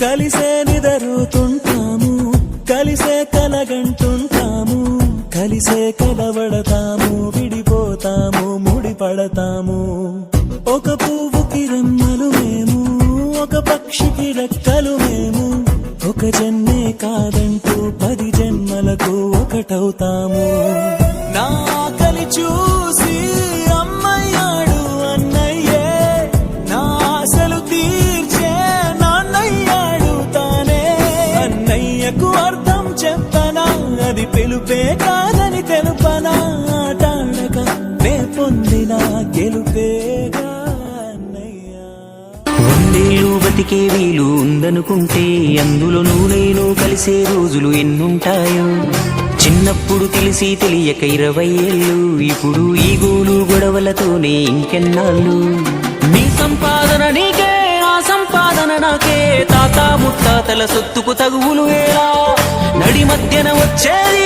కలిసే నిదరుతుంటాము, కలిసే కలగంటుంటాము, కలిసే కలవడతాము, విడిపోతాము, ముడిపడతాము. ఒక పువ్వుకి రెమ్మలు మేము, ఒక పక్షికి రెక్కలు మేము, ఒక జన్మే కాదంటూ 10 జన్మలకు ఒకటవుతాము. నా కలి చూసి అమ్మయ్యాడు అన్నయ్యే, నా ఆశలు తీర్చే నాన్నయ్యాడు తానే. అన్నయ్యకు అర్థం చెప్పనా, అది పిలుపే కాదని తెలుపనా, ఆటాడక నే పొందిన గెలుపేగా అన్నయ్య. వందేళ్ళు బతికే వీలు ఉందనుకుంటే అందులో నేను కలిసే రోజులు ఎన్నుంటాయో. చిన్నప్పుడు తెలిసి తెలియక 20 ఏళ్ళు, ఇప్పుడు ఈ గోలు గొడవలతోనే ఇంకెన్నాళ్ళు. నీ సంపాదన నీకే, ఆ సంపాదన నాకే, తాత ముత్తాతల సొత్తుకు తగువులు వేలా, నడి మధ్యన వచ్చేది